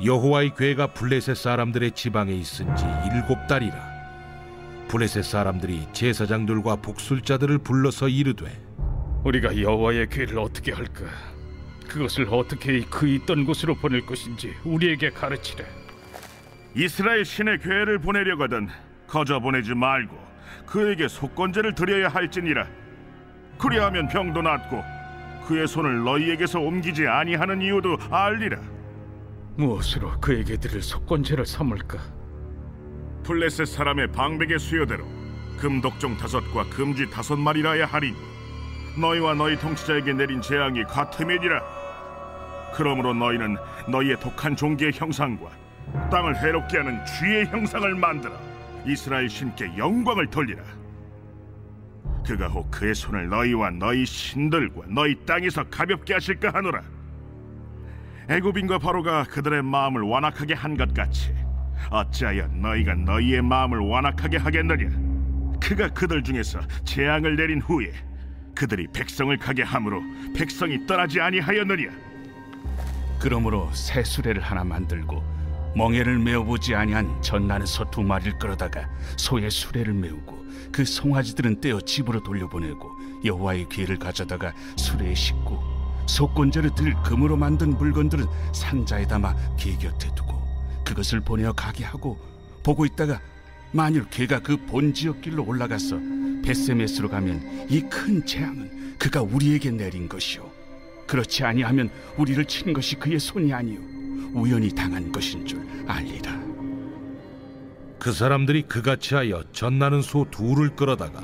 여호와의 궤가 블레셋 사람들의 지방에 있은지 7달이라. 블레셋 사람들이 제사장들과 복술자들을 불러서 이르되, 우리가 여호와의 궤를 어떻게 할까? 그것을 어떻게 그 있던 곳으로 보낼 것인지 우리에게 가르치래. 이스라엘 신의 궤를 보내려거든 거저 보내지 말고 그에게 속건제를 드려야 할지니라. 그리하면 병도 낫고 그의 손을 너희에게서 옮기지 아니하는 이유도 알리라. 무엇으로 그에게 드릴 속건제를 삼을까? 블레셋 사람의 방백의 수요대로 금독종 5과 금쥐 5마리라야 하리니 너희와 너희 통치자에게 내린 재앙이 같음이니라. 그러므로 너희는 너희의 독한 종기의 형상과 땅을 해롭게 하는 쥐의 형상을 만들어 이스라엘 신께 영광을 돌리라. 그가 혹 그의 손을 너희와 너희 신들과 너희 땅에서 가볍게 하실까 하노라. 애굽인과 바로가 그들의 마음을 완악하게 한 것 같이 어찌하여 너희가 너희의 마음을 완악하게 하겠느냐. 그가 그들 중에서 재앙을 내린 후에 그들이 백성을 가게 함으로 백성이 떠나지 아니하였느냐. 그러므로 새 수레를 하나 만들고 멍에를 메어보지 아니한 전난에서 2마리를 끌어다가 소의 수레를 메우고 그 송아지들은 떼어 집으로 돌려보내고 여호와의 궤를 가져다가 수레에 싣고 속건제를 들 금으로 만든 물건들은 상자에 담아 궤 곁에 두고 그것을 보내어 가게 하고 보고 있다가 만일 궤가 그 본 지역 길로 올라가서 벳세메스로 가면 이 큰 재앙은 그가 우리에게 내린 것이요 그렇지 아니하면 우리를 친 것이 그의 손이 아니요 우연히 당한 것인 줄 알리라. 그 사람들이 그같이 하여 젖나는 소 2를 끌어다가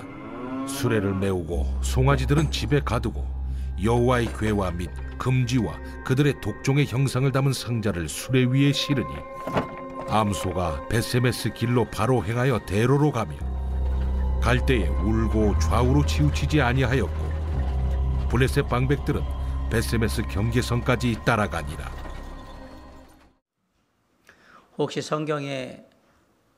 수레를 메우고 송아지들은 집에 가두고 여호와의 궤와 및 금지와 그들의 독종의 형상을 담은 상자를 수레 위에 실으니 암소가 벳세메스 길로 바로 행하여 대로로 가며 갈 때에 울고 좌우로 치우치지 아니하였고 블레셋 방백들은 벳세메스 경계선까지 따라가니라. 혹시 성경에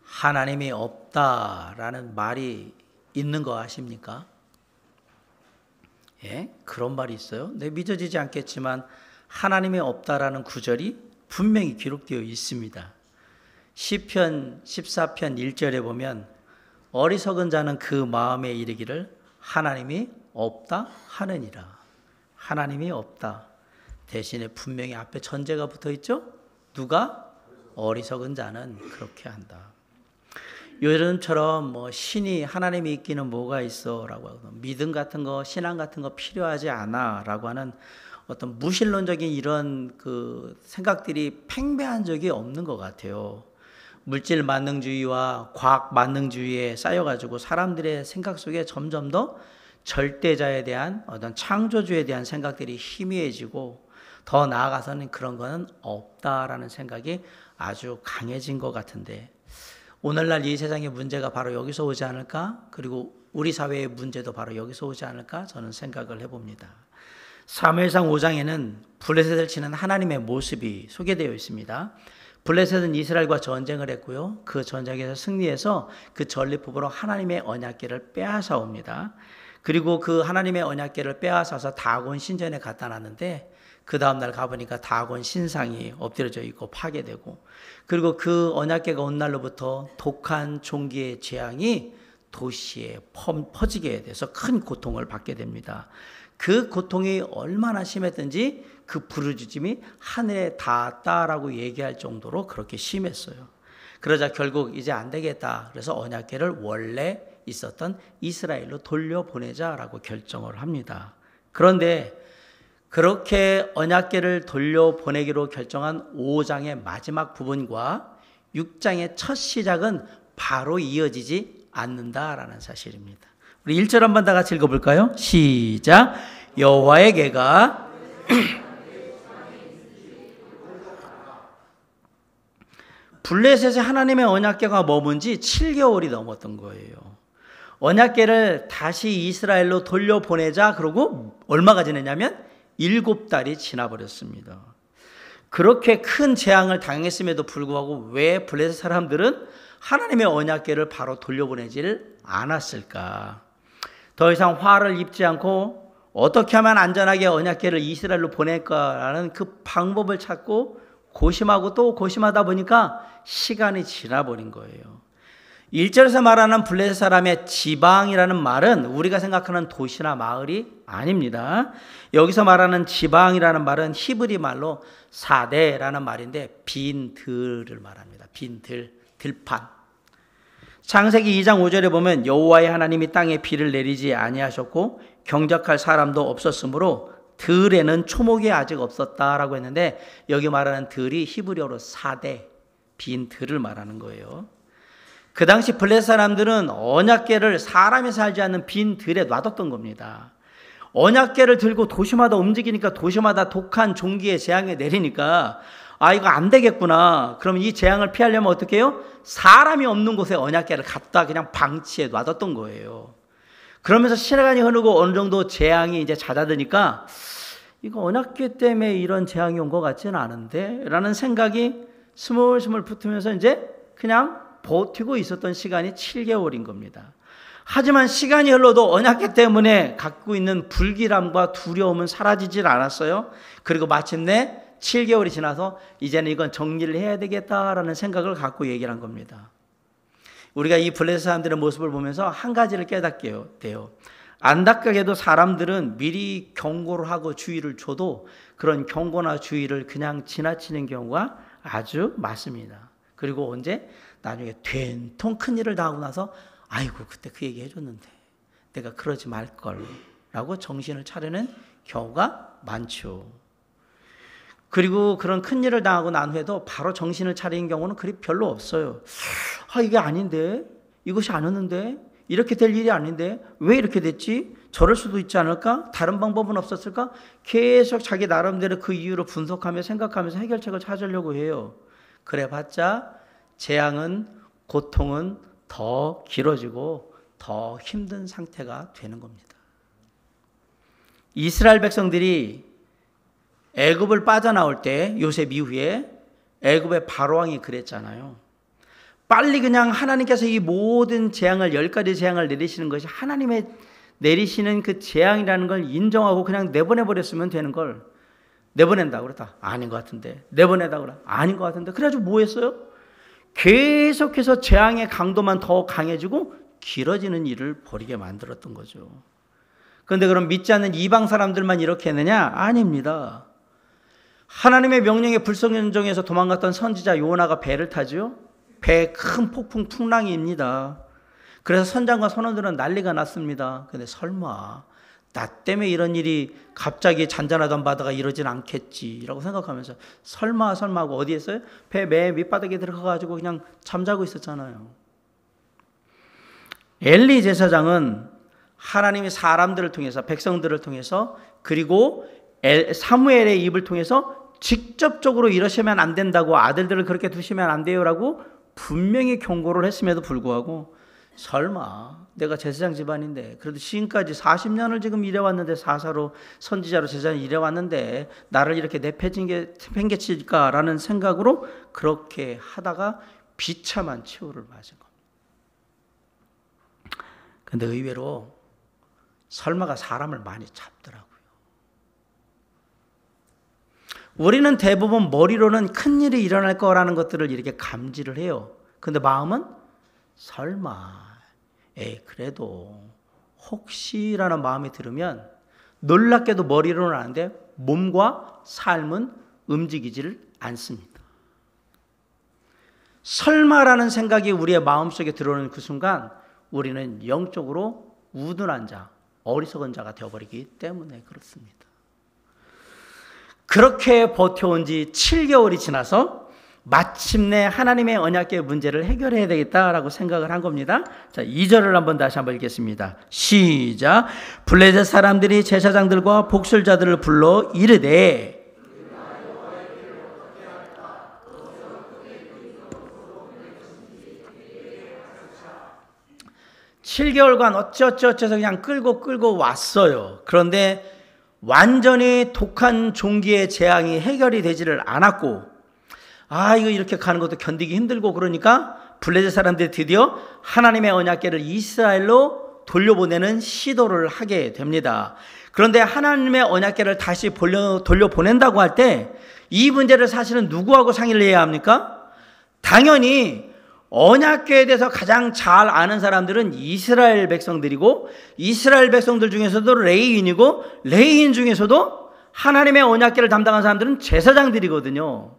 하나님이 없다라는 말이 있는 거 아십니까? 예? 그런 말이 있어요. 네, 믿어지지 않겠지만 하나님이 없다라는 구절이 분명히 기록되어 있습니다. 시편 14편 1절에 보면 어리석은 자는 그 마음에 이르기를 하나님이 없다 하느니라. 하나님이 없다. 대신에 분명히 앞에 전제가 붙어 있죠? 누가? 어리석은 자는 그렇게 한다. 요즘처럼 신이 하나님이 있기는 뭐가 있어 라고 하고 믿음 같은 거 신앙 같은 거 필요하지 않아 라고 하는 어떤 무신론적인 이런 그 생각들이 팽배한 적이 없는 것 같아요. 물질 만능주의와 과학 만능주의에 쌓여가지고 사람들의 생각 속에 점점 더 절대자에 대한 어떤 창조주에 대한 생각들이 희미해지고 더 나아가서는 그런 거는 없다라는 생각이 아주 강해진 것 같은데 오늘날 이 세상의 문제가 바로 여기서 오지 않을까? 그리고 우리 사회의 문제도 바로 여기서 오지 않을까? 저는 생각을 해봅니다. 사무엘상 5장에는 블레셋을 치는 하나님의 모습이 소개되어 있습니다. 블레셋은 이스라엘과 전쟁을 했고요. 그 전쟁에서 승리해서 그 전리품으로 하나님의 언약궤를 빼앗아 옵니다. 그리고 그 하나님의 언약궤를 빼앗아서 다곤 신전에 갖다 놨는데 그 다음날 가보니까 다곤 신상이 엎드려져 있고 파괴되고 그리고 그 언약궤가 온 날로부터 독한 종기의 재앙이 도시에 퍼지게 돼서 큰 고통을 받게 됩니다. 그 고통이 얼마나 심했든지 그 부르짖음이 하늘에 닿았다라고 얘기할 정도로 그렇게 심했어요. 그러자 결국 이제 안 되겠다. 그래서 언약궤를 원래 있었던 이스라엘로 돌려보내자라고 결정을 합니다. 그런데 그렇게 언약궤를 돌려보내기로 결정한 5장의 마지막 부분과 6장의 첫 시작은 바로 이어지지 않는다라는 사실입니다. 우리 1절 한번 다 같이 읽어볼까요? 시작. 여호와의 궤가 블레셋에 하나님의 언약궤가 머문 지 7개월이 넘었던 거예요. 언약궤를 다시 이스라엘로 돌려보내자 그러고 얼마가 지났냐면 7달이 지나버렸습니다. 그렇게 큰 재앙을 당했음에도 불구하고 왜 블레셋 사람들은 하나님의 언약궤를 바로 돌려보내지를 않았을까? 더 이상 화를 입지 않고 어떻게 하면 안전하게 언약궤를 이스라엘로 보낼까라는 그 방법을 찾고 고심하고 또 고심하다 보니까 시간이 지나버린 거예요. 1절에서 말하는 블레셋 사람의 지방이라는 말은 우리가 생각하는 도시나 마을이 아닙니다. 여기서 말하는 지방이라는 말은 히브리 말로 사대라는 말인데 빈 들을 말합니다. 빈 들, 들판. 창세기 2장 5절에 보면 여호와의 하나님이 땅에 비를 내리지 아니하셨고 경작할 사람도 없었으므로 들에는 초목이 아직 없었다라고 했는데 여기 말하는 들이 히브리어로 사대, 빈 들을 말하는 거예요. 그 당시 블레셋 사람들은 언약궤를 사람이 살지 않는 빈 들에 놔뒀던 겁니다. 언약궤를 들고 도시마다 움직이니까 도시마다 독한 종기의 재앙이 내리니까 이거 안 되겠구나. 그럼 이 재앙을 피하려면 어떻게 해요? 사람이 없는 곳에 언약궤를 갖다 그냥 방치해 놔뒀던 거예요. 그러면서 시간이 흐르고 어느 정도 재앙이 이제 잦아드니까 이거 언약궤 때문에 이런 재앙이 온 것 같지는 않은데 라는 생각이 스물스물 붙으면서 이제 그냥 버티고 있었던 시간이 7개월인 겁니다. 하지만 시간이 흘러도 언약궤 때문에 갖고 있는 불길함과 두려움은 사라지질 않았어요. 그리고 마침내 7개월이 지나서 이제는 이건 정리를 해야 되겠다라는 생각을 갖고 얘기를 한 겁니다. 우리가 이 블레셋 사람들의 모습을 보면서 한 가지를 깨닫게 돼요. 안타깝게도 사람들은 미리 경고를 하고 주의를 줘도 그런 경고나 주의를 그냥 지나치는 경우가 아주 많습니다. 그리고 언제? 나중에 된통 큰일을 당하고 나서 아이고 그때 그 얘기 해줬는데 내가 그러지 말걸 라고 정신을 차리는 경우가 많죠. 그리고 그런 큰일을 당하고 난 후에도 바로 정신을 차리는 경우는 그리 별로 없어요. 이게 아닌데, 이것이 아니었는데, 이렇게 될 일이 아닌데 왜 이렇게 됐지? 저럴 수도 있지 않을까? 다른 방법은 없었을까? 계속 자기 나름대로 그 이유를 분석하며 생각하면서 해결책을 찾으려고 해요. 그래봤자 재앙은, 고통은 더 길어지고 더 힘든 상태가 되는 겁니다. 이스라엘 백성들이 애굽을 빠져나올 때 요셉 이후에 애굽의 바로왕이 그랬잖아요. 빨리 그냥 하나님께서 이 모든 재앙을 10가지 재앙을 내리시는 것이 하나님의 내리시는 그 재앙이라는 걸 인정하고 그냥 내보내버렸으면 되는 걸 내보낸다고 그랬다. 아닌 것 같은데. 내보내다고 그랬다. 아닌 것 같은데. 그래가지고 뭐 했어요? 계속해서 재앙의 강도만 더 강해지고 길어지는 일을 벌이게 만들었던 거죠. 그런데 그럼 믿지 않는 이방 사람들만 이렇게 했느냐? 아닙니다. 하나님의 명령에 불순종해서 도망갔던 선지자 요나가 배를 타죠. 배에 큰 폭풍 풍랑입니다. 그래서 선장과 선원들은 난리가 났습니다. 근데 설마 나 때문에 이런 일이 갑자기 잔잔하던 바다가 이러진 않겠지라고 생각하면서 설마 하고 어디 했어요? 배 맨 밑바닥에 들어가가지고 그냥 잠자고 있었잖아요. 엘리 제사장은 하나님이 사람들을 통해서 백성들을 통해서 그리고 사무엘의 입을 통해서 직접적으로 이러시면 안 된다고 아들들을 그렇게 두시면 안 돼요라고 분명히 경고를 했음에도 불구하고 설마 내가 제사장 집안인데 그래도 지금까지 40년을 지금 일해왔는데 사사로 선지자로 제사장을 일해왔는데 나를 이렇게 내팽개칠까라는 생각으로 그렇게 하다가 비참한 최후를 맞은 겁니다. 그런데 의외로 설마가 사람을 많이 잡더라고요. 우리는 대부분 머리로는 큰일이 일어날 거라는 것들을 이렇게 감지를 해요. 그런데 마음은 설마 그래도 혹시라는 마음이 들으면 놀랍게도 머리로는 아는데 몸과 삶은 움직이지를 않습니다. 설마라는 생각이 우리의 마음속에 들어오는 그 순간 우리는 영적으로 우둔한 자, 어리석은 자가 되어버리기 때문에 그렇습니다. 그렇게 버텨온 지 7개월이 지나서 마침내 하나님의 언약궤 문제를 해결해야 되겠다라고 생각을 한 겁니다. 자, 2절을 다시 한번 읽겠습니다. 시작. 블레셋 사람들이 제사장들과 복술자들을 불러 이르되 (7개월간) 어쩌어쩌서 그냥 끌고 왔어요. 그런데 완전히 독한 종기의 재앙이 해결이 되지를 않았고 이거 이렇게 가는 것도 견디기 힘들고 그러니까 블레셋 사람들이 드디어 하나님의 언약궤를 이스라엘로 돌려보내는 시도를 하게 됩니다. 그런데 하나님의 언약궤를 다시 돌려보낸다고 할 때 이 문제를 사실은 누구하고 상의를 해야 합니까? 당연히 언약궤에 대해서 가장 잘 아는 사람들은 이스라엘 백성들이고, 이스라엘 백성들 중에서도 레위인이고, 레위인 중에서도 하나님의 언약궤를 담당한 사람들은 제사장들이거든요.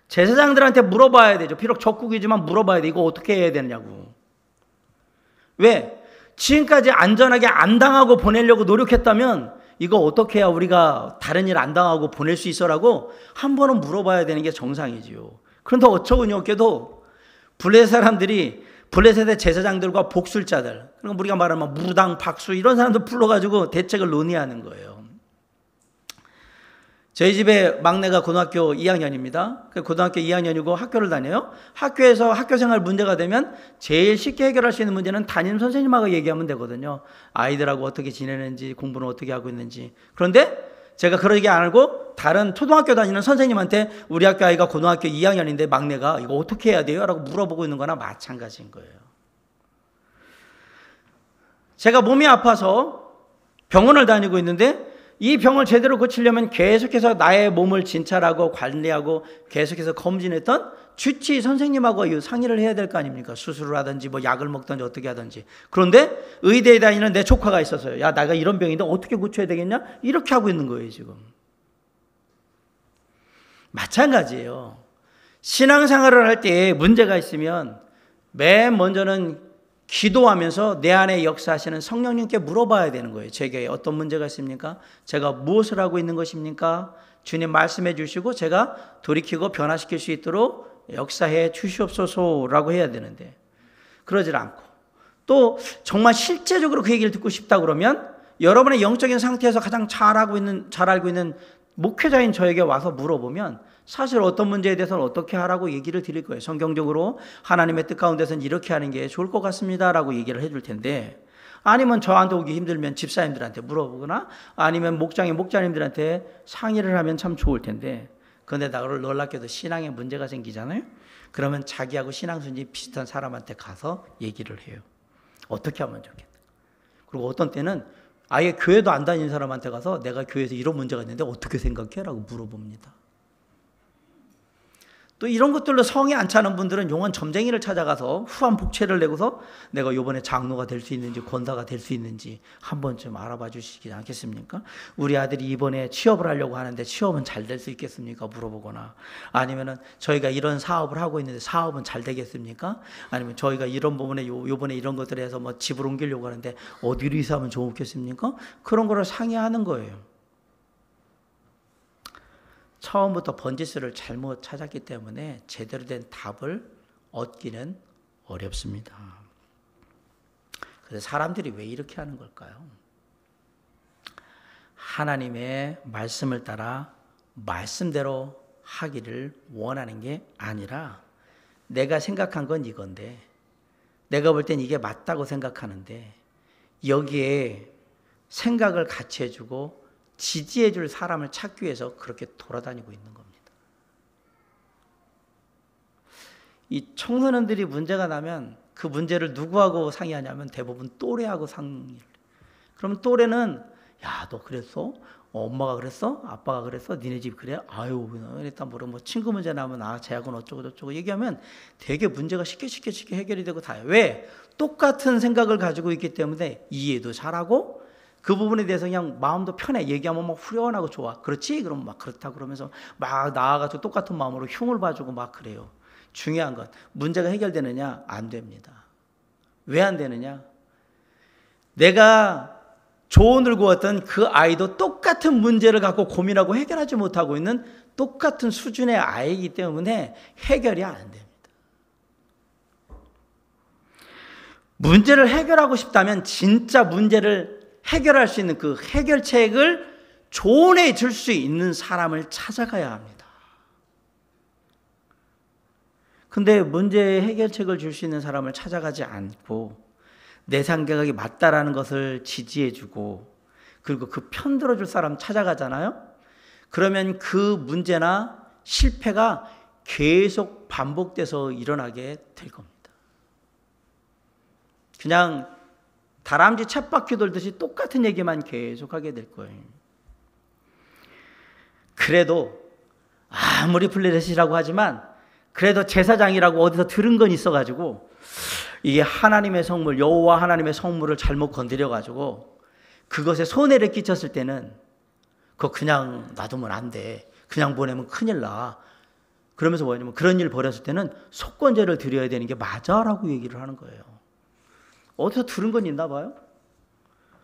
제사장들한테 물어봐야 되죠. 비록 적국이지만 물어봐야 돼. 이거 어떻게 해야 되느냐고. 왜? 지금까지 안전하게 안 당하고 보내려고 노력했다면 이거 어떻게 해야 우리가 다른 일 안 당하고 보낼 수 있어라고 한 번은 물어봐야 되는 게 정상이지요. 그런데 어처구니 없게도 블레셋 사람들이 블레셋의 제사장들과 복술자들, 그리고 우리가 말하면 무당, 박수 이런 사람들 불러가지고 대책을 논의하는 거예요. 저희 집에 막내가 고등학교 2학년입니다. 고등학교 2학년이고 학교를 다녀요. 학교에서 학교생활 문제가 되면 제일 쉽게 해결할 수 있는 문제는 담임 선생님하고 얘기하면 되거든요. 아이들하고 어떻게 지내는지, 공부는 어떻게 하고 있는지. 그런데 제가 그런 얘기 안 하고 다른 초등학교 다니는 선생님한테 우리 학교 아이가 고등학교 2학년인데 막내가 이거 어떻게 해야 돼요? 라고 물어보고 있는 거나 마찬가지인 거예요. 제가 몸이 아파서 병원을 다니고 있는데 이 병을 제대로 고치려면 계속해서 나의 몸을 진찰하고 관리하고 계속해서 검진했던 주치 선생님하고 상의를 해야 될 거 아닙니까? 수술을 하든지 뭐 약을 먹든지 어떻게 하든지. 그런데 의대에 다니는 내 조카가 있었어요. 야, 내가 이런 병인데 어떻게 고쳐야 되겠냐? 이렇게 하고 있는 거예요, 지금. 마찬가지예요. 신앙생활을 할 때 문제가 있으면 맨 먼저는 기도하면서 내 안에 역사하시는 성령님께 물어봐야 되는 거예요. 제게 어떤 문제가 있습니까? 제가 무엇을 하고 있는 것입니까? 주님 말씀해 주시고 제가 돌이키고 변화시킬 수 있도록 역사해 주시옵소서라고 해야 되는데 그러질 않고, 또 정말 실제적으로 그 얘기를 듣고 싶다 그러면 여러분의 영적인 상태에서 가장 잘 알고 있는 목회자인 저에게 와서 물어보면 사실 어떤 문제에 대해서는 어떻게 하라고 얘기를 드릴 거예요. 성경적으로 하나님의 뜻 가운데서는 이렇게 하는 게 좋을 것 같습니다 라고 얘기를 해줄 텐데, 아니면 저한테 오기 힘들면 집사님들한테 물어보거나 아니면 목자님들한테 상의를 하면 참 좋을 텐데, 그런데 나를 놀랍게도 신앙에 문제가 생기잖아요. 그러면 자기하고 신앙 순위 비슷한 사람한테 가서 얘기를 해요. 어떻게 하면 좋겠다. 그리고 어떤 때는 아예 교회도 안 다니는 사람한테 가서 내가 교회에서 이런 문제가 있는데 어떻게 생각해? 라고 물어봅니다. 또 이런 것들로 성에 안 차는 분들은 용한 점쟁이를 찾아가서 후한 복채를 내고서 내가 이번에 장로가 될 수 있는지 권사가 될 수 있는지 한 번쯤 알아봐 주시지 않겠습니까? 우리 아들이 이번에 취업을 하려고 하는데 취업은 잘 될 수 있겠습니까? 물어보거나, 아니면은 저희가 이런 사업을 하고 있는데 사업은 잘 되겠습니까? 아니면 저희가 이런 부분에 요번에 이런 것들을 해서 뭐 집을 옮기려고 하는데 어디로 이사하면 좋겠습니까? 그런 거를 상의하는 거예요. 처음부터 번지수를 잘못 찾았기 때문에 제대로 된 답을 얻기는 어렵습니다. 그래서 사람들이 왜 이렇게 하는 걸까요? 하나님의 말씀을 따라 말씀대로 하기를 원하는 게 아니라 내가 생각한 건 이건데, 내가 볼 땐 이게 맞다고 생각하는데 여기에 생각을 같이 해주고 지지해 줄 사람을 찾기 위해서 그렇게 돌아다니고 있는 겁니다. 이 청소년들이 문제가 나면 그 문제를 누구하고 상의하냐면 대부분 또래하고 상의를. 그러면 또래는 야, 너 그랬어? 엄마가 그랬어? 아빠가 그랬어? 니네 집 그래? 아유, 일단 뭐 친구 문제 나면 쟤하고는 어쩌고 저쩌고 얘기하면 되게 문제가 쉽게 해결이 되고 다요. 왜? 똑같은 생각을 가지고 있기 때문에 이해도 잘하고 그 부분에 대해서 그냥 마음도 편해. 얘기하면 막 후련하고 좋아. 그렇지? 그럼 막 그렇다 그러면서 막 나아가지고 똑같은 마음으로 흉을 봐주고 막 그래요. 중요한 건 문제가 해결되느냐? 안 됩니다. 왜 안 되느냐? 내가 조언을 구했던 그 아이도 똑같은 문제를 갖고 고민하고 해결하지 못하고 있는 똑같은 수준의 아이이기 때문에 해결이 안 됩니다. 문제를 해결하고 싶다면 진짜 문제를 해결할 수 있는 그 해결책을 조언해 줄 수 있는 사람을 찾아가야 합니다. 근데 문제의 해결책을 줄 수 있는 사람을 찾아가지 않고 내 생각이 맞다라는 것을 지지해 주고 그리고 그 편 들어줄 사람 찾아가잖아요. 그러면 그 문제나 실패가 계속 반복돼서 일어나게 될 겁니다. 그냥 다람쥐 쳇바퀴 돌듯이 똑같은 얘기만 계속하게 될 거예요. 그래도 아무리 블레셋이라고 하지만 그래도 제사장이라고 어디서 들은 건 있어가지고 이게 하나님의 성물, 여호와 하나님의 성물을 잘못 건드려가지고 그것에 손해를 끼쳤을 때는 그거 그냥 놔두면 안 돼. 그냥 보내면 큰일 나. 그러면서 뭐냐면 그런 일 벌였을 때는 속건제를 드려야 되는 게 맞아라고 얘기를 하는 거예요. 어디서 들은 건 있나 봐요?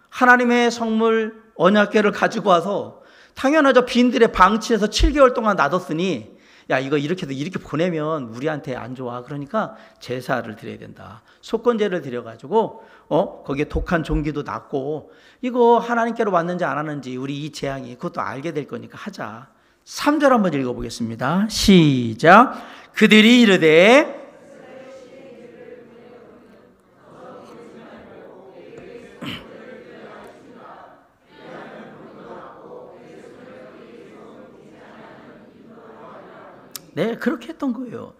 하나님의 성물 언약궤를 가지고 와서 당연하죠. 빈들에 방치해서 7개월 동안 놔뒀으니 야 이거 이렇게 보내면 우리한테 안 좋아. 그러니까 제사를 드려야 된다. 속건제를 드려가지고 거기에 독한 종기도 낫고 이거 하나님께로 왔는지 안 왔는지 우리 이 재앙이 그것도 알게 될 거니까 하자. 3절 한번 읽어보겠습니다. 시작. 그들이 이르되 네, 그렇게 했던 거예요.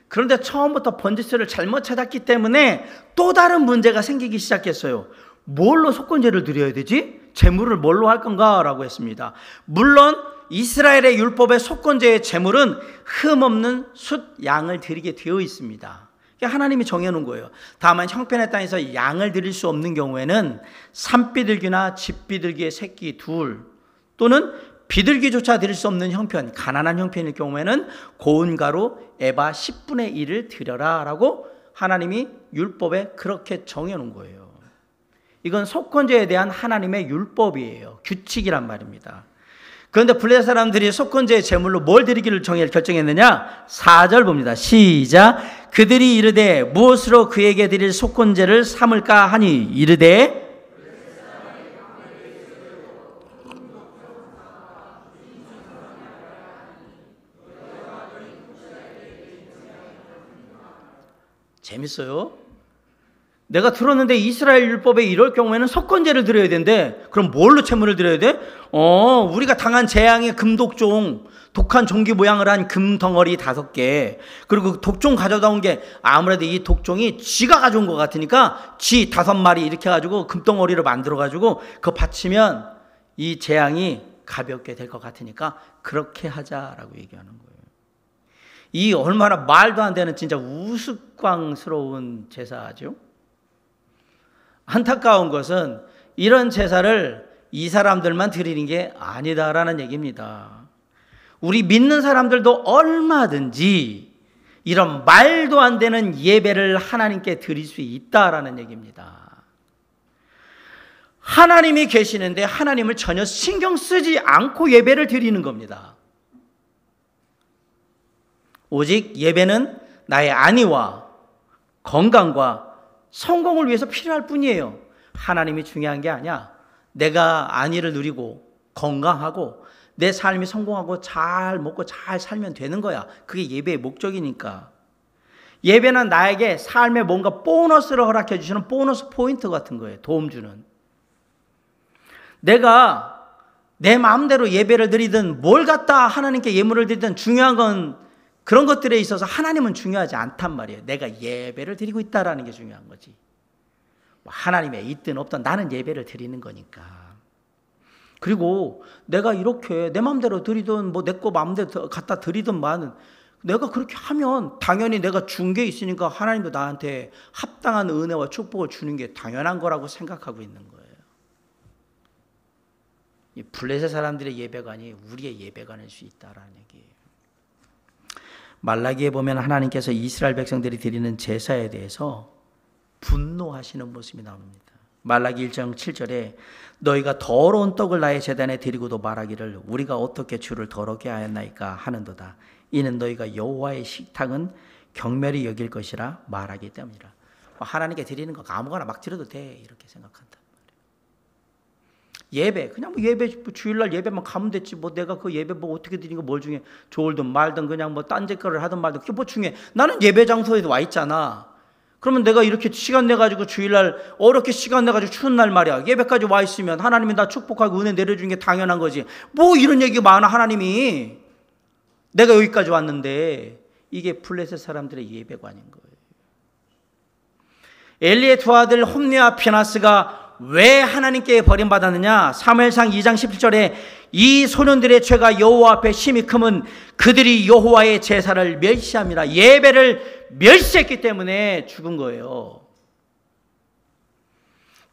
그런데 처음부터 번제물을 잘못 찾았기 때문에 또 다른 문제가 생기기 시작했어요. 뭘로 속건제를 드려야 되지? 제물을 뭘로 할 건가라고 했습니다. 물론 이스라엘의 율법의 속건제의 제물은 흠없는 숫 양을 드리게 되어 있습니다. 하나님이 정해놓은 거예요. 다만 형편의 땅에서 양을 드릴 수 없는 경우에는 산비둘기나 집비둘기의 새끼 둘 또는 비둘기조차 드릴 수 없는 형편, 가난한 형편일 경우에는 고운 가루 에바 10분의 1을 드려라 라고 하나님이 율법에 그렇게 정해놓은 거예요. 이건 속건제에 대한 하나님의 율법이에요. 규칙이란 말입니다. 그런데 블레셋 사람들이 속건제의 제물로 뭘 드리기를 결정했느냐? 4절 봅니다. 시작. 그들이 이르되 무엇으로 그에게 드릴 속건제를 삼을까 하니 이르되 재밌어요. 내가 들었는데 이스라엘 율법에 이럴 경우에는 속건제를 드려야 된대. 그럼 뭘로 제물을 드려야 돼? 우리가 당한 재앙의 금독종, 독한 종기 모양을 한 금덩어리 5개, 그리고 독종 가져다 온 게 아무래도 이 독종이 쥐가 가져온 것 같으니까 쥐 5마리 이렇게 해가지고 금덩어리를 만들어가지고 그거 바치면 이 재앙이 가볍게 될 것 같으니까 그렇게 하자라고 얘기하는 거예요. 이 얼마나 말도 안 되는 진짜 우스꽝스러운 제사죠. 안타까운 것은 이런 제사를 이 사람들만 드리는 게 아니다라는 얘기입니다. 우리 믿는 사람들도 얼마든지 이런 말도 안 되는 예배를 하나님께 드릴 수 있다라는 얘기입니다. 하나님이 계시는데 하나님을 전혀 신경 쓰지 않고 예배를 드리는 겁니다. 오직 예배는 나의 안위와 건강과 성공을 위해서 필요할 뿐이에요. 하나님이 중요한 게 아니야. 내가 안위를 누리고 건강하고 내 삶이 성공하고 잘 먹고 잘 살면 되는 거야. 그게 예배의 목적이니까. 예배는 나에게 삶에 뭔가 보너스를 허락해 주시는 보너스 포인트 같은 거예요. 도움 주는. 내가 내 마음대로 예배를 드리든 뭘 갖다 하나님께 예물을 드리든 중요한 건 그런 것들에 있어서 하나님은 중요하지 않단 말이에요. 내가 예배를 드리고 있다라는 게 중요한 거지. 하나님에 있든 없든 나는 예배를 드리는 거니까. 그리고 내가 이렇게 내 마음대로 드리든 내 거 마음대로 갖다 드리든만 내가 그렇게 하면 당연히 내가 준 게 있으니까 하나님도 나한테 합당한 은혜와 축복을 주는 게 당연한 거라고 생각하고 있는 거예요. 이 블레셋 사람들의 예배관이 우리의 예배관일 수 있다라는 얘기예요. 말라기에 보면 하나님께서 이스라엘 백성들이 드리는 제사에 대해서 분노하시는 모습이 나옵니다. 말라기 1장 7절에 너희가 더러운 떡을 나의 제단에 드리고도 말하기를 우리가 어떻게 주를 더럽게 하였나이까 하는도다. 이는 너희가 여호와의 식탁은 경멸히 여길 것이라 말하기 때문이라. 하나님께 드리는 거 아무거나 막 드려도 돼 이렇게 생각한단 말이에요. 예배 그냥 예배 주일날 예배만 가면 됐지 내가 그 예배 어떻게 드리는 거 뭘 중요해. 좋을든 말든 그냥 딴짓 거를 하든 말든 그게 중요해. 나는 예배 장소에도 와 있잖아. 그러면 내가 이렇게 시간 내가지고 주일날 어렵게 시간 내가지고 추운 날 말이야 예배까지 와 있으면 하나님이 나 축복하고 은혜 내려주는 게 당연한 거지. 이런 얘기가 많아. 하나님이 내가 여기까지 왔는데. 이게 블레셋 사람들의 예배관인 거예요. 엘리의 두 아들 홈리와 피나스가 왜 하나님께 버림받았느냐? 사무엘상 2장 17절에 이 소년들의 죄가 여호와 앞에 심히 크면 그들이 여호와의 제사를 멸시함이라. 예배를 멸시했기 때문에 죽은 거예요.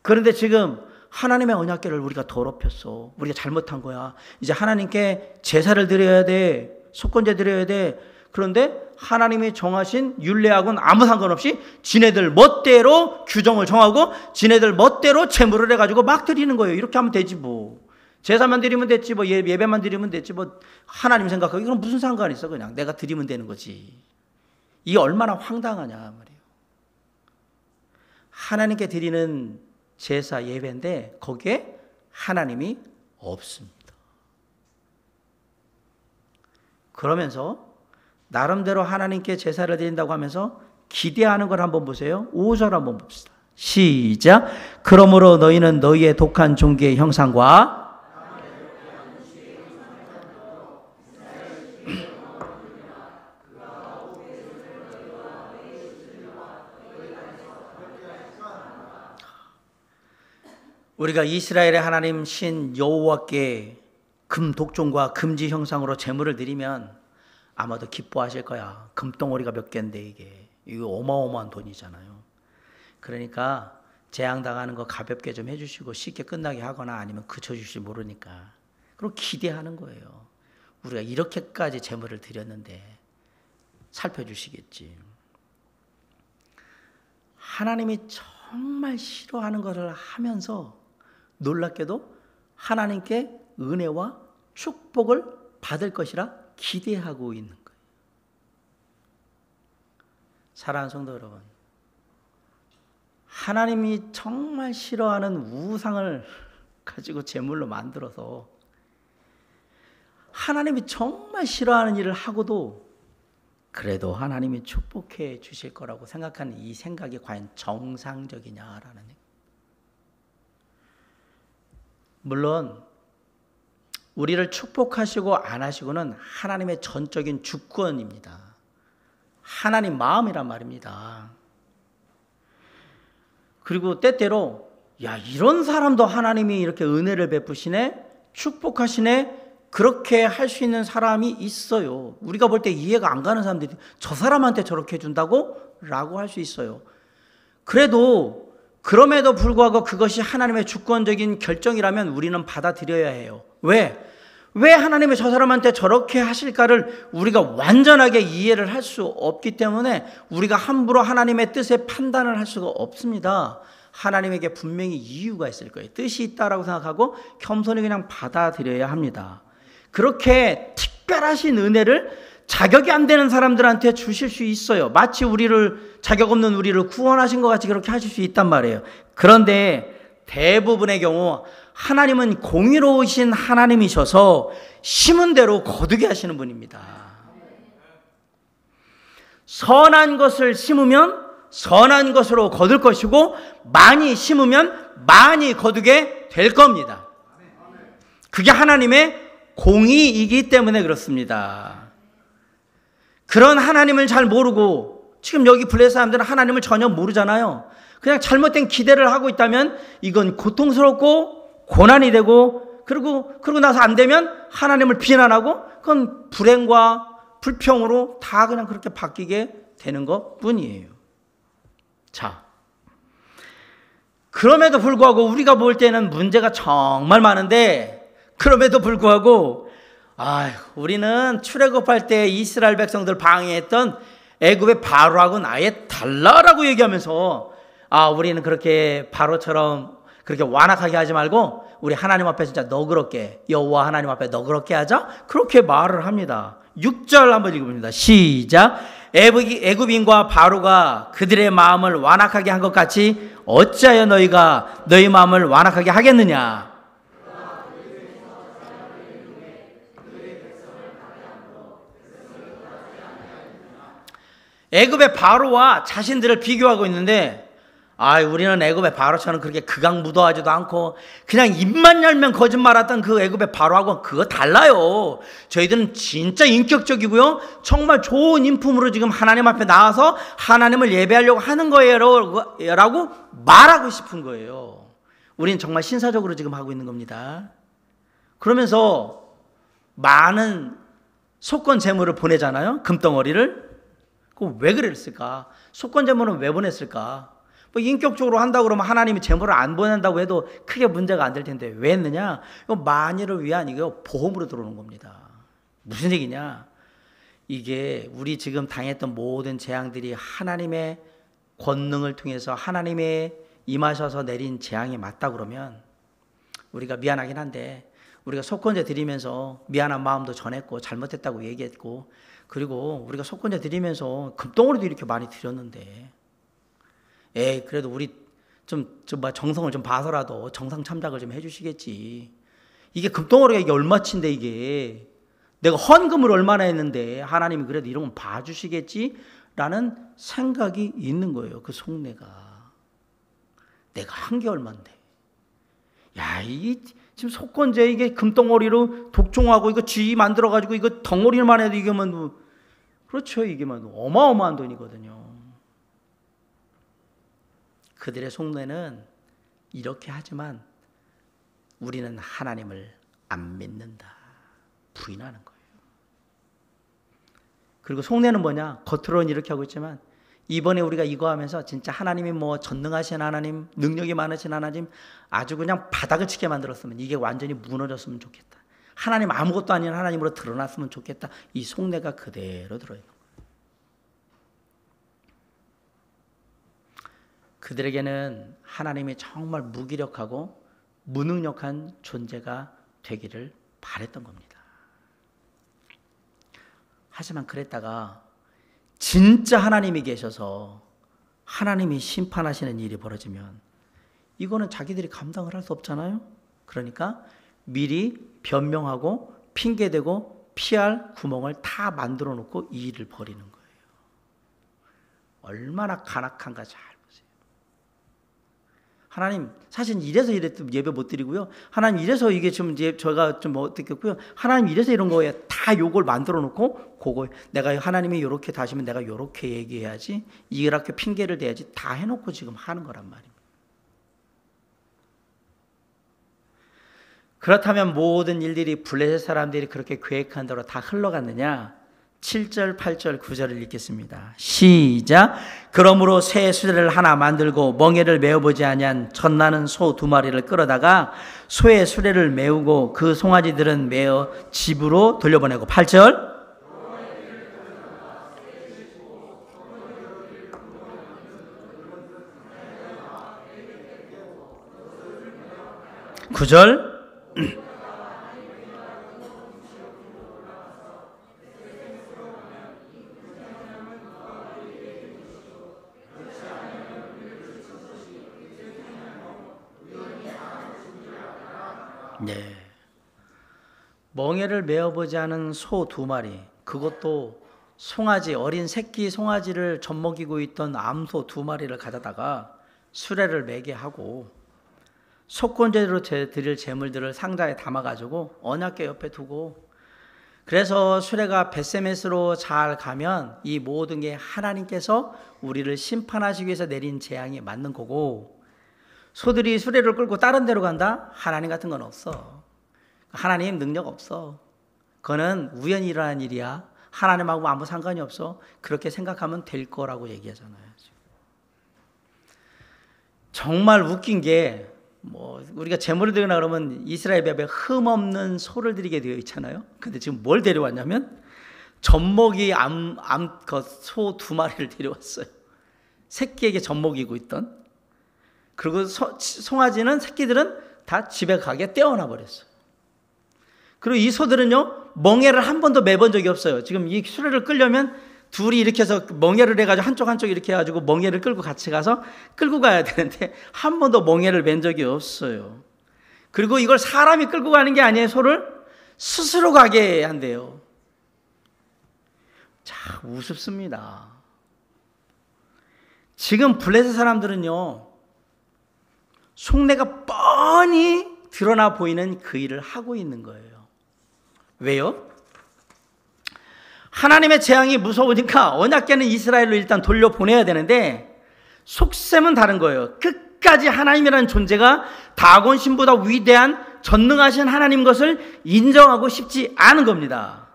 그런데 지금 하나님의 언약궤를 우리가 더럽혔어. 우리가 잘못한 거야. 이제 하나님께 제사를 드려야 돼. 속건제 드려야 돼. 그런데 하나님이 정하신 율례하고는 아무 상관없이 지네들 멋대로 규정을 정하고 지네들 멋대로 제물을 해가지고 막 드리는 거예요. 이렇게 하면 되지 뭐. 제사만 드리면 됐지 뭐. 예배만 드리면 됐지 뭐. 하나님 생각하기 그럼 무슨 상관이 있어. 그냥 내가 드리면 되는 거지. 이게 얼마나 황당하냐 말이에요. 하나님께 드리는 제사 예배인데 거기에 하나님이 없습니다. 그러면서 나름대로 하나님께 제사를 드린다고 하면서 기대하는 걸 한번 보세요. 5절 한번 봅시다. 시작. 그러므로 너희는 너희의 독한 종기의 형상과 우리가 이스라엘의 하나님 신 여호와께 금 독종과 금지 형상으로 제물을 드리면 아마도 기뻐하실 거야. 금덩어리가 몇 개인데 이거 어마어마한 돈이잖아요. 그러니까 재앙당하는 거 가볍게 좀 해주시고 쉽게 끝나게 하거나 아니면 그쳐주실지 모르니까 그럼 기대하는 거예요. 우리가 이렇게까지 제물을 드렸는데 살펴주시겠지. 하나님이 정말 싫어하는 것을 하면서 놀랍게도 하나님께 은혜와 축복을 받을 것이라 기대하고 있는 거예요. 사랑하는 성도 여러분, 하나님이 정말 싫어하는 우상을 가지고 제물로 만들어서 하나님이 정말 싫어하는 일을 하고도 그래도 하나님이 축복해 주실 거라고 생각하는 이 생각이 과연 정상적이냐라는 얘기. 물론 우리를 축복하시고 안 하시고는 하나님의 전적인 주권입니다. 하나님 마음이란 말입니다. 그리고 때때로 야 이런 사람도 하나님이 이렇게 은혜를 베푸시네, 축복하시네, 그렇게 할 수 있는 사람이 있어요. 우리가 볼 때 이해가 안 가는 사람들이 저 사람한테 저렇게 해준다고? 라고 할 수 있어요. 그럼에도 불구하고 그것이 하나님의 주권적인 결정이라면 우리는 받아들여야 해요. 왜 하나님이 저 사람한테 저렇게 하실까를 우리가 완전하게 이해를 할 수 없기 때문에 우리가 함부로 하나님의 뜻에 판단을 할 수가 없습니다. 하나님에게 분명히 이유가 있을 거예요. 뜻이 있다라고 생각하고 겸손히 그냥 받아들여야 합니다. 그렇게 특별하신 은혜를 자격이 안 되는 사람들한테 주실 수 있어요. 마치 자격 없는 우리를 구원하신 것 같이 그렇게 하실 수 있단 말이에요. 그런데 대부분의 경우 하나님은 공의로우신 하나님이셔서 심은 대로 거두게 하시는 분입니다. 선한 것을 심으면 선한 것으로 거둘 것이고 많이 심으면 많이 거두게 될 겁니다. 그게 하나님의 공의이기 때문에 그렇습니다. 그런 하나님을 잘 모르고 지금 여기 블레셋 사람들은 하나님을 전혀 모르잖아요. 그냥 잘못된 기대를 하고 있다면 이건 고통스럽고 고난이 되고 그러고 나서 안 되면 하나님을 비난하고 그건 불행과 불평으로 다 그냥 그렇게 바뀌게 되는 것 뿐이에요. 자, 그럼에도 불구하고 우리가 볼 때는 문제가 정말 많은데 그럼에도 불구하고 우리는 출애굽할 때 이스라엘 백성들 방해했던 애굽의 바로하고는 아예 달라라고 얘기하면서 우리는 그렇게 바로처럼 그렇게 완악하게 하지 말고 우리 하나님 앞에 진짜 너그럽게 여호와 하나님 앞에 너그럽게 하자 그렇게 말을 합니다. 6절 한번 읽어봅니다. 시작. 애굽인과 바로가 그들의 마음을 완악하게 한 것 같이 어찌하여 너희가 너희 마음을 완악하게 하겠느냐. 애굽의 바로와 자신들을 비교하고 있는데 우리는 애굽의 바로처럼 그렇게 극악무도하지도 않고 그냥 입만 열면 거짓말하던 그 애굽의 바로하고 그거 달라요. 저희들은 진짜 인격적이고요 정말 좋은 인품으로 지금 하나님 앞에 나와서 하나님을 예배하려고 하는 거예요 라고 말하고 싶은 거예요. 우리는 정말 신사적으로 지금 하고 있는 겁니다. 그러면서 많은 속건 재물을 보내잖아요. 금덩어리를. 그럼 왜 그랬을까? 속건 재물은 왜 보냈을까? 뭐 인격적으로 한다고 그러면 하나님이 재물을 안 보낸다고 해도 크게 문제가 안 될 텐데 왜 했느냐? 이거 만일을 위한 이거 보험으로 들어오는 겁니다. 무슨 얘기냐? 이게 우리 지금 당했던 모든 재앙들이 하나님의 권능을 통해서 하나님의 임하셔서 내린 재앙이 맞다 그러면 우리가 미안하긴 한데 우리가 속건제 드리면서 미안한 마음도 전했고 잘못했다고 얘기했고 그리고 우리가 속건제 드리면서 금덩어리도 이렇게 많이 드렸는데 그래도 우리 좀 정성을 좀 봐서라도 정상 참작을 좀 해주시겠지. 이게 금덩어리가 이게 얼마치인데 이게 내가 헌금을 얼마나 했는데 하나님이 그래도 이런 건 봐주시겠지라는 생각이 있는 거예요. 그 속내가. 내가 한 게 얼만데. 야, 이게 지금 속건제 이게 금덩어리로 독종하고 이거 쥐 만들어가지고 이거 덩어리만 해도 이게 뭐 그렇죠. 이게 뭐 어마어마한 돈이거든요. 그들의 속내는 이렇게 하지만 우리는 하나님을 안 믿는다. 부인하는 거예요. 그리고 속내는 뭐냐? 겉으로는 이렇게 하고 있지만 이번에 우리가 이거 하면서 진짜 하나님이 뭐 전능하신 하나님, 능력이 많으신 하나님 아주 그냥 바닥을 치게 만들었으면 이게 완전히 무너졌으면 좋겠다. 하나님 아무것도 아닌 하나님으로 드러났으면 좋겠다. 이 속내가 그대로 들어있는 거예요. 그들에게는 하나님이 정말 무기력하고 무능력한 존재가 되기를 바랬던 겁니다. 하지만 그랬다가 진짜 하나님이 계셔서 하나님이 심판하시는 일이 벌어지면 이거는 자기들이 감당을 할 수 없잖아요. 그러니까 미리 변명하고 핑계대고 피할 구멍을 다 만들어 놓고 이 일을 벌이는 거예요. 얼마나 간악한가 잘 보세요. 하나님 사실 이래서 예배 못 드리고요. 하나님 이래서 이게 좀 제가 좀 어떻겠고요. 하나님 이래서 이런 거에 다 요걸 만들어 놓고 그거 내가 하나님이 이렇게 다시면 내가 이렇게 얘기해야지 이렇게 핑계를 대야지 다 해놓고 지금 하는 거란 말입니다. 그렇다면 모든 일들이 블레셋 사람들이 그렇게 계획한 대로 다 흘러갔느냐? 7절, 8절, 9절을 읽겠습니다. 시작. 그러므로 새 수레를 하나 만들고 멍에를 메어보지 아니한 젖나는 소 2마리를 끌어다가 소의 수레를 메우고 그 송아지들은 메어 집으로 돌려보내고 8절. 9절. 네. 멍에를 메어보지 않은 소 2마리, 그것도 송아지, 어린 새끼 송아지를 젖먹이고 있던 암소 2마리를 가져다가 수레를 매게 하고 속건제로 드릴 재물들을 상자에 담아가지고 언약궤 옆에 두고 그래서 수레가 벳세메스로 잘 가면 이 모든 게 하나님께서 우리를 심판하시기 위해서 내린 재앙이 맞는 거고 소들이 수레를 끌고 다른 데로 간다? 하나님 같은 건 없어. 하나님 능력 없어. 그거는 우연히 일어난 일이야. 하나님하고 아무 상관이 없어. 그렇게 생각하면 될 거라고 얘기하잖아요. 정말 웃긴 게 우리가 제물을 드리나 그러면 이스라엘 벽에 흠 없는 소를 드리게 되어 있잖아요. 근데 지금 뭘 데려왔냐면 젖먹이 소 2마리를 데려왔어요. 새끼에게 젖먹이고 있던. 그리고 송아지는 새끼들은 다 집에 가게 떼어놔 버렸어요. 그리고 이 소들은요 멍에를 한 번도 매본 적이 없어요. 지금 이 수레를 끌려면 둘이 이렇게 해서 멍에를 해가지고 한쪽 이렇게 해가지고 멍에를 끌고 같이 가서 끌고 가야 되는데 한 번도 멍에를 맨 적이 없어요. 그리고 이걸 사람이 끌고 가는 게 아니에요. 소를 스스로 가게 한대요. 참 우습습니다. 지금 블레셋 사람들은요 속내가 뻔히 드러나 보이는 그 일을 하고 있는 거예요. 왜요? 하나님의 재앙이 무서우니까 언약궤는 이스라엘로 일단 돌려보내야 되는데 속셈은 다른 거예요. 끝까지 하나님이라는 존재가 다곤 신보다 위대한 전능하신 하나님 것을 인정하고 싶지 않은 겁니다.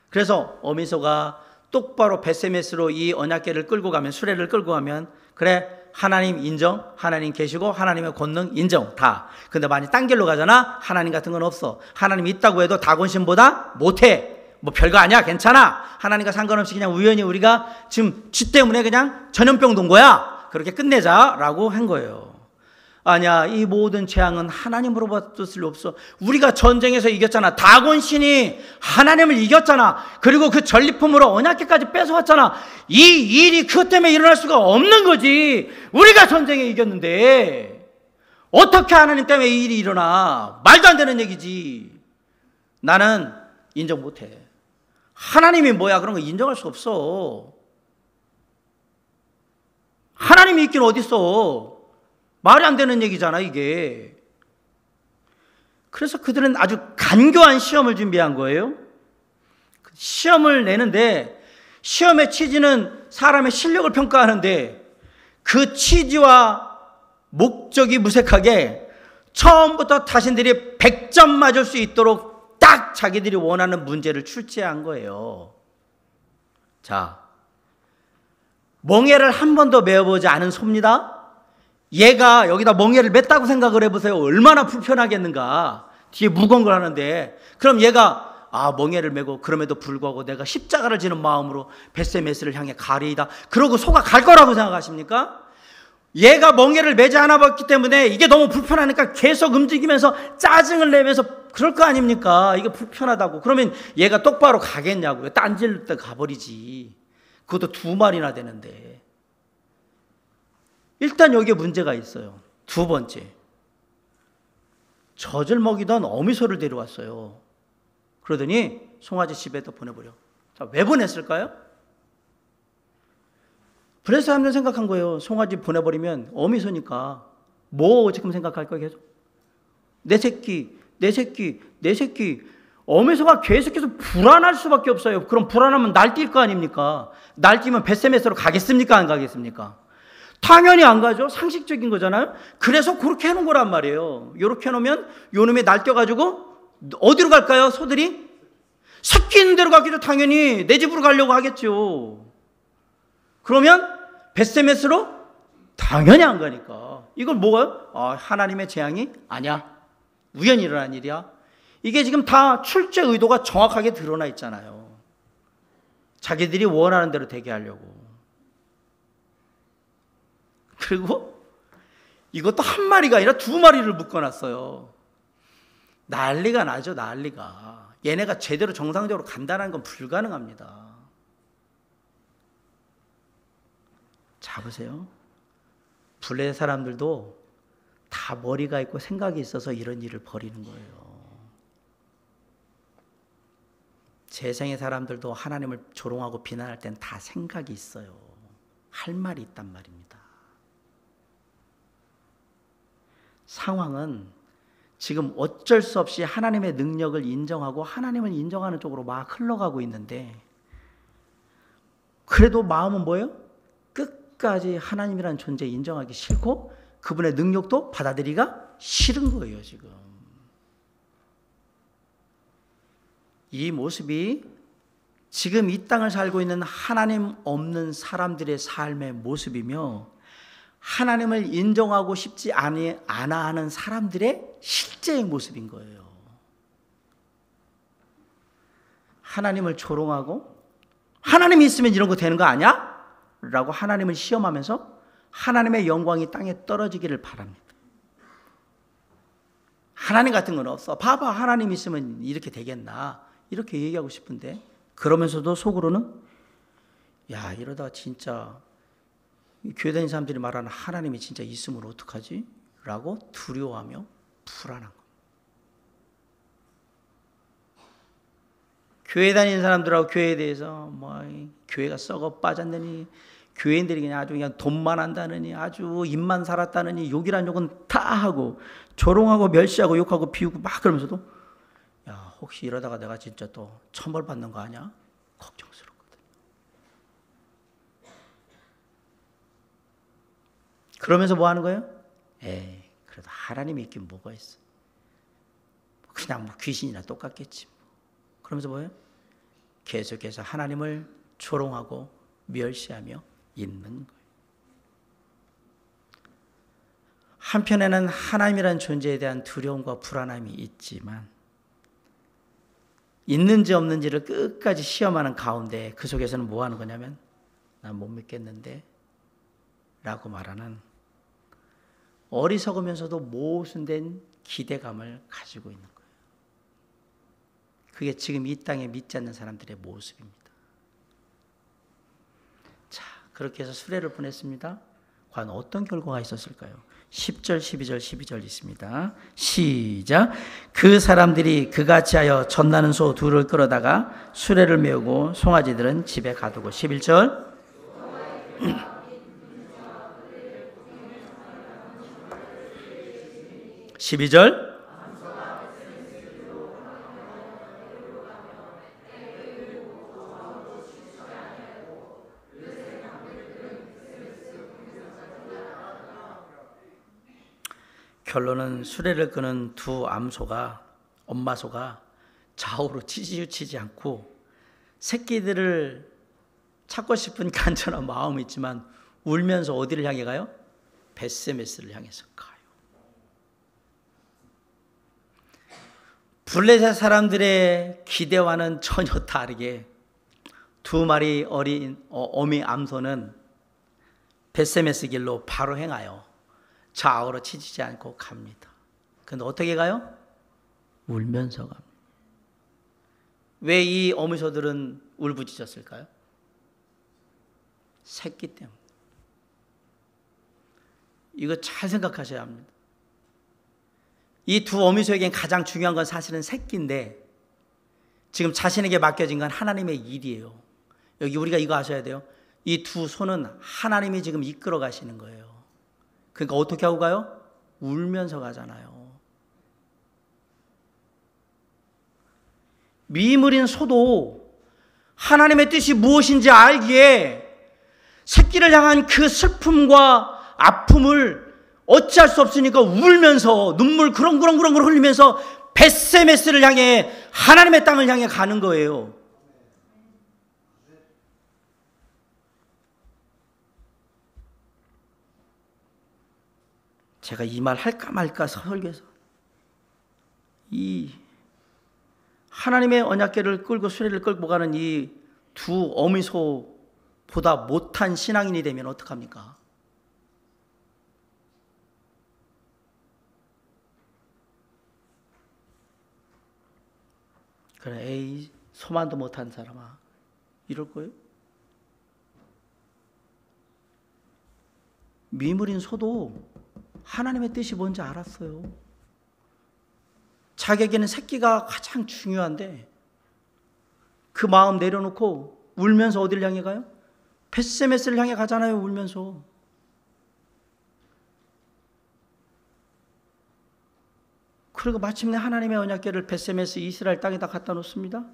그래서 어미소가 똑바로 벳세메스로 이 언약궤를 끌고 가면, 수레를 끌고 가면, 그래 하나님 인정, 하나님 계시고 하나님의 권능 인정 다. 근데 만약 딴 길로 가잖아, 하나님 같은 건 없어. 하나님 있다고 해도 다곤 신보다 못해. 뭐 별거 아니야, 괜찮아. 하나님과 상관없이 그냥 우연히 우리가 지금 쥐 때문에 그냥 전염병 돈 거야. 그렇게 끝내자라고 한 거예요. 아니야, 이 모든 재앙은 하나님으로 받을 리 없어. 우리가 전쟁에서 이겼잖아. 다곤 신이 하나님을 이겼잖아. 그리고 그 전리품으로 언약궤까지 뺏어왔잖아. 이 일이 그것 때문에 일어날 수가 없는 거지. 우리가 전쟁에 이겼는데 어떻게 하나님 때문에 이 일이 일어나? 말도 안 되는 얘기지. 나는 인정 못해. 하나님이 뭐야? 그런 거 인정할 수 없어. 하나님이 있긴 어딨어. 말이 안 되는 얘기잖아, 이게. 그래서 그들은 아주 간교한 시험을 준비한 거예요. 시험을 내는데, 시험의 취지는 사람의 실력을 평가하는데, 그 취지와 목적이 무색하게 처음부터 자신들이 100점 맞을 수 있도록 딱 자기들이 원하는 문제를 출제한 거예요. 자, 멍에를 한 번도 메어보지 않은 소입니다. 얘가 여기다 멍에를 맸다고 생각을 해보세요. 얼마나 불편하겠는가. 뒤에 무거운 걸 하는데, 그럼 얘가 멍에를 메고 그럼에도 불구하고 내가 십자가를 지는 마음으로 벳세메스를 향해 가리이다, 그러고 소가 갈 거라고 생각하십니까? 얘가 멍에를 매지 않아 봤기 때문에 이게 너무 불편하니까 계속 움직이면서 짜증을 내면서 그럴 거 아닙니까? 이게 불편하다고. 그러면 얘가 똑바로 가겠냐고요. 딴질 때 가버리지. 그것도 2마리나 되는데. 일단 여기에 문제가 있어요. 두 번째, 젖을 먹이던 어미소를 데려왔어요. 그러더니 송아지 집에다 보내버려. 자, 왜 보냈을까요? 그래서 사람들은 생각한 거예요. 송아지 보내버리면 어미소니까 뭐 지금 생각할 거예요? 계속 내 새끼, 내 새끼, 내 새끼. 어미소가 계속해서 불안할 수밖에 없어요. 그럼 불안하면 날뛸 거 아닙니까? 날뛰면 벳세메스로 가겠습니까? 안 가겠습니까? 당연히 안 가죠. 상식적인 거잖아요. 그래서 그렇게 해놓은 거란 말이에요. 이렇게 해놓으면 요놈이 날뛰어가지고 어디로 갈까요? 소들이? 새끼 있는 데로 가기도 당연히 내 집으로 가려고 하겠죠. 그러면 벳세메스로? 당연히 안 가니까. 이걸 뭐가요? 하나님의 재앙이 아니야. 우연히 일어난 일이야. 이게 지금 다 출제 의도가 정확하게 드러나 있잖아요. 자기들이 원하는 대로 되게 하려고. 그리고 이것도 한 마리가 아니라 2마리를 묶어놨어요. 난리가 나죠, 난리가. 얘네가 제대로 정상적으로 간다는 건 불가능합니다. 자, 보세요. 블레 사람들도 다 머리가 있고 생각이 있어서 이런 일을 벌이는 거예요. 재생의 사람들도 하나님을 조롱하고 비난할 땐 다 생각이 있어요. 할 말이 있단 말입니다. 상황은 지금 어쩔 수 없이 하나님의 능력을 인정하고 하나님을 인정하는 쪽으로 막 흘러가고 있는데, 그래도 마음은 뭐예요? 끝까지 하나님이라는 존재 인정하기 싫고 그분의 능력도 받아들이기가 싫은 거예요. 지금 이 모습이 지금 이 땅을 살고 있는 하나님 없는 사람들의 삶의 모습이며, 하나님을 인정하고 싶지 않아 하는 사람들의 실제의 모습인 거예요. 하나님을 조롱하고 하나님이 있으면 이런 거 되는 거 아니야? 라고 하나님을 시험하면서 하나님의 영광이 땅에 떨어지기를 바랍니다. 하나님 같은 건 없어. 봐봐, 하나님 있으면 이렇게 되겠나? 이렇게 얘기하고 싶은데, 그러면서도 속으로는 야, 이러다 진짜 교회 다니는 사람들이 말하는 하나님이 진짜 있으면 어떡하지? 라고 두려워하며 불안한 겁니다. 교회 다니는 사람들하고 교회에 대해서 교회가 썩어 빠졌느니, 교회인들이 그냥 아주 그냥 돈만 한다느니, 아주 입만 살았다느니, 욕이란 욕은 다 하고 조롱하고 멸시하고 욕하고 비우고 막 그러면서도 야, 혹시 이러다가 내가 진짜 또 처벌 받는 거 아니야? 걱정스럽거든. 그러면서 뭐 하는 거예요? 그래도 하나님이 있긴 뭐가 있어. 그냥 뭐 귀신이나 똑같겠지. 그러면서 뭐예요? 계속해서 하나님을 조롱하고 멸시하며 있는 거예요. 한편에는 하나님이라는 존재에 대한 두려움과 불안함이 있지만 있는지 없는지를 끝까지 시험하는 가운데 그 속에서는 뭐 하는 거냐면 난 못 믿겠는데 라고 말하는 어리석으면서도 모순된 기대감을 가지고 있는 거예요. 그게 지금 이 땅에 믿지 않는 사람들의 모습입니다. 자, 그렇게 해서 수레를 보냈습니다. 과연 어떤 결과가 있었을까요? 10절, 12절, 12절 있습니다. 시작. 그 사람들이 그같이 하여 젖나는 소 둘을 끌어다가 수레를 메우고 송아지들은 집에 가두고 11절. 12절. 결론은 수레를 끄는 두 암소가, 엄마 소가 좌우로 치지치지 않고 새끼들을 찾고 싶은 간절한 마음이 있지만 울면서 어디를 향해 가요? 벳세메스를 향해서 가요. 블레셋 사람들의 기대와는 전혀 다르게 두 마리 어린 어미 암소는 벳세메스 길로 바로 행하여 좌우로 치지지 않고 갑니다. 그런데 어떻게 가요? 울면서 갑니다. 왜 이 어미소들은 울부짖었을까요? 새끼 때문에. 이거 잘 생각하셔야 합니다. 이 두 어미소에겐 가장 중요한 건 사실은 새끼인데 지금 자신에게 맡겨진 건 하나님의 일이에요. 여기 우리가 이거 아셔야 돼요. 이 두 소는 하나님이 지금 이끌어 가시는 거예요. 그러니까 어떻게 하고 가요? 울면서 가잖아요. 미물인 소도 하나님의 뜻이 무엇인지 알기에 새끼를 향한 그 슬픔과 아픔을 어찌할 수 없으니까 울면서 눈물 그렁그렁 흘리면서 벳세메스를 향해 하나님의 땅을 향해 가는 거예요. 제가 이 말 할까 말까 설교에서 이 하나님의 언약궤를 끌고 수레를 끌고 가는 이 두 어미소보다 못한 신앙인이 되면 어떡합니까? 그래, 에이, 소만도 못한 사람아. 이럴 거예요? 미물인 소도 하나님의 뜻이 뭔지 알았어요. 자기에게는 새끼가 가장 중요한데 그 마음 내려놓고 울면서 어디를 향해 가요? 벳세메스를 향해 가잖아요. 울면서. 그리고 마침내 하나님의 언약궤를 벳세메스 이스라엘 땅에다 갖다 놓습니다.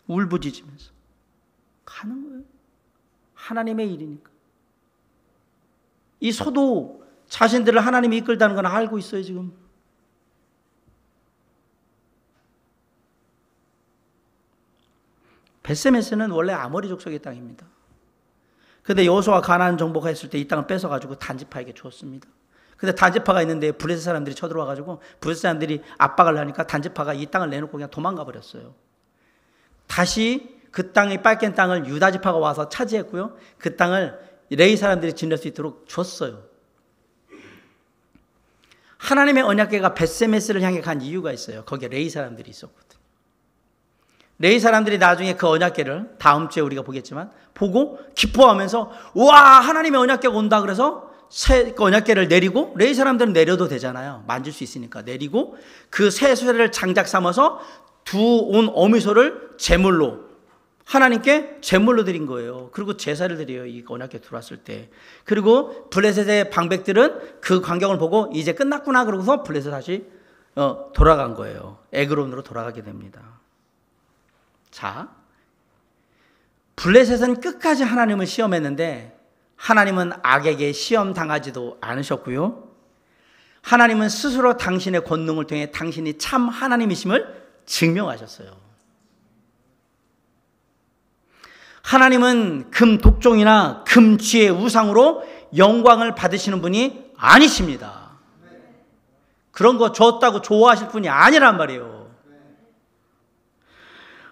울부짖으면서 가는 거예요. 하나님의 일이니까. 이 소도 자신들을 하나님이 이끌다는 건 알고 있어요, 지금. 벳세메스는 원래 아모리 족속의 땅입니다. 그런데 여호수아가 가나안 정복을 했을 때 이 땅을 뺏어가지고 단지파에게 주었습니다. 근데 단지파가 있는데 블레셋 사람들이 쳐들어와가지고 블레셋 사람들이 압박을 하니까 단지파가 이 땅을 내놓고 그냥 도망가 버렸어요. 다시 그 땅의 빨간 땅을 유다 지파가 와서 차지했고요. 그 땅을 레위 사람들이 지낼 수 있도록 줬어요. 하나님의 언약궤가 벳세메스를 향해 간 이유가 있어요. 거기에 레위 사람들이 있었거든요. 레위 사람들이 나중에 그 언약궤를 다음 주에 우리가 보겠지만 보고 기뻐하면서 우와 하나님의 언약궤가 온다 그래서 새 언약궤를 내리고 레위 사람들은 내려도 되잖아요. 만질 수 있으니까 내리고 그 새 수레를 장작 삼아서 두 온 어미소를 제물로 하나님께 제물로 드린 거예요. 그리고 제사를 드려요. 이 언약궤 들어왔을 때. 그리고 블레셋의 방백들은 그 광경을 보고 이제 끝났구나 그러고서 블레셋 다시 돌아간 거예요. 에그론으로 돌아가게 됩니다. 자, 블레셋은 끝까지 하나님을 시험했는데 하나님은 악에게 시험 당하지도 않으셨고요. 하나님은 스스로 당신의 권능을 통해 당신이 참 하나님이심을 증명하셨어요. 하나님은 금 독종이나 금쥐의 우상으로 영광을 받으시는 분이 아니십니다. 그런 거 줬다고 좋아하실 분이 아니란 말이에요.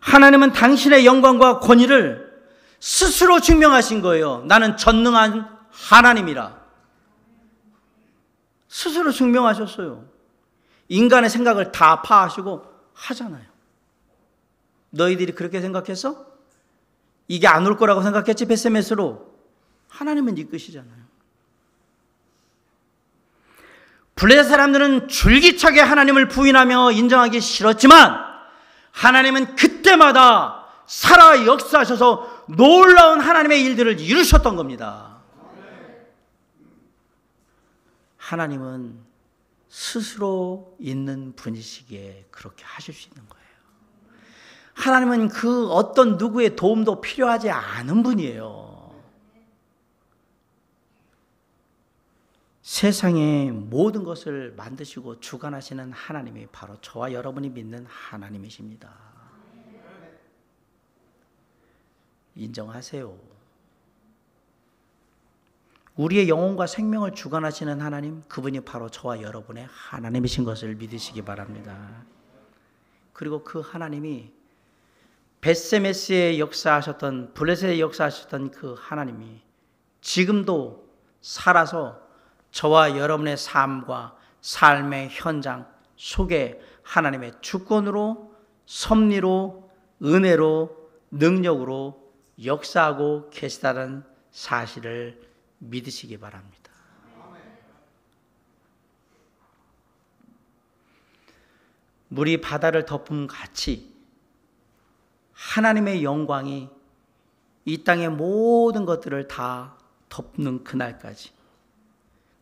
하나님은 당신의 영광과 권위를 스스로 증명하신 거예요. 나는 전능한 하나님이라. 스스로 증명하셨어요. 인간의 생각을 다 파하시고 하잖아요. 너희들이 그렇게 생각했어? 이게 안 올 거라고 생각했지? 벳세메스로. 하나님은 이끄시잖아요. 블레셋 사람들은 줄기차게 하나님을 부인하며 인정하기 싫었지만 하나님은 그때마다 살아 역사하셔서 놀라운 하나님의 일들을 이루셨던 겁니다. 하나님은 스스로 있는 분이시기에 그렇게 하실 수 있는 거예요. 하나님은 그 어떤 누구의 도움도 필요하지 않은 분이에요. 세상의 모든 것을 만드시고 주관하시는 하나님이 바로 저와 여러분이 믿는 하나님이십니다. 인정하세요. 우리의 영혼과 생명을 주관하시는 하나님, 그분이 바로 저와 여러분의 하나님이신 것을 믿으시기 바랍니다. 그리고 그 하나님이 벳세메스에 역사하셨던, 블레셋에 역사하셨던 그 하나님이 지금도 살아서 저와 여러분의 삶과 삶의 현장 속에 하나님의 주권으로, 섭리로, 은혜로, 능력으로 역사하고 계시다는 사실을 믿으시기 바랍니다. 물이 바다를 덮음 같이 하나님의 영광이 이 땅의 모든 것들을 다 덮는 그날까지,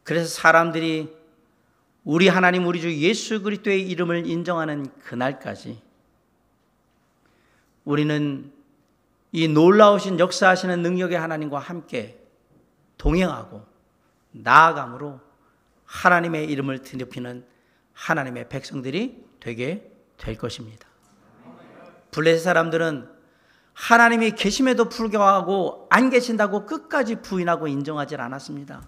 그래서 사람들이 우리 하나님 우리 주 예수 그리스도의 이름을 인정하는 그날까지 우리는 이 놀라우신 역사하시는 능력의 하나님과 함께 동행하고 나아감으로 하나님의 이름을 드높이는 하나님의 백성들이 되게 될 것입니다. 블레셋 사람들은 하나님이 계심에도 불구하고 안 계신다고 끝까지 부인하고 인정하지 않았습니다.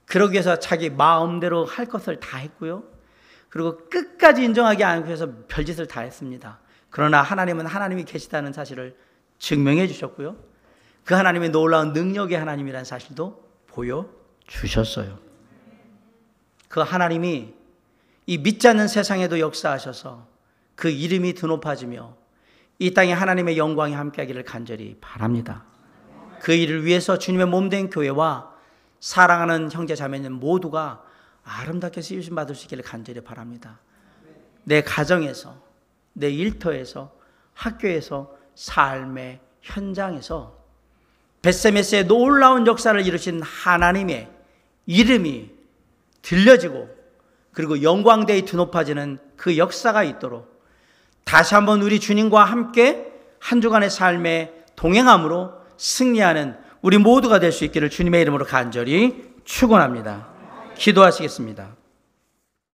그러기 위해서 자기 마음대로 할 것을 다 했고요. 그리고 끝까지 인정하지 않기 위해서 별짓을 다 했습니다. 그러나 하나님은 하나님이 계시다는 사실을 증명해 주셨고요. 그 하나님의 놀라운 능력의 하나님이라는 사실도 보여주셨어요. 그 하나님이 이 믿지 않는 세상에도 역사하셔서 그 이름이 드높아지며 이 땅에 하나님의 영광이 함께하기를 간절히 바랍니다. 그 일을 위해서 주님의 몸된 교회와 사랑하는 형제 자매님 모두가 아름답게 쓰임 받을 수 있기를 간절히 바랍니다. 내 가정에서, 내 일터에서, 학교에서, 삶의 현장에서 벳세메스의 놀라운 역사를 이루신 하나님의 이름이 들려지고 그리고 영광대에 드높아지는 그 역사가 있도록 다시 한번 우리 주님과 함께 한 주간의 삶에 동행함으로 승리하는 우리 모두가 될 수 있기를 주님의 이름으로 간절히 축원합니다. 기도하시겠습니다.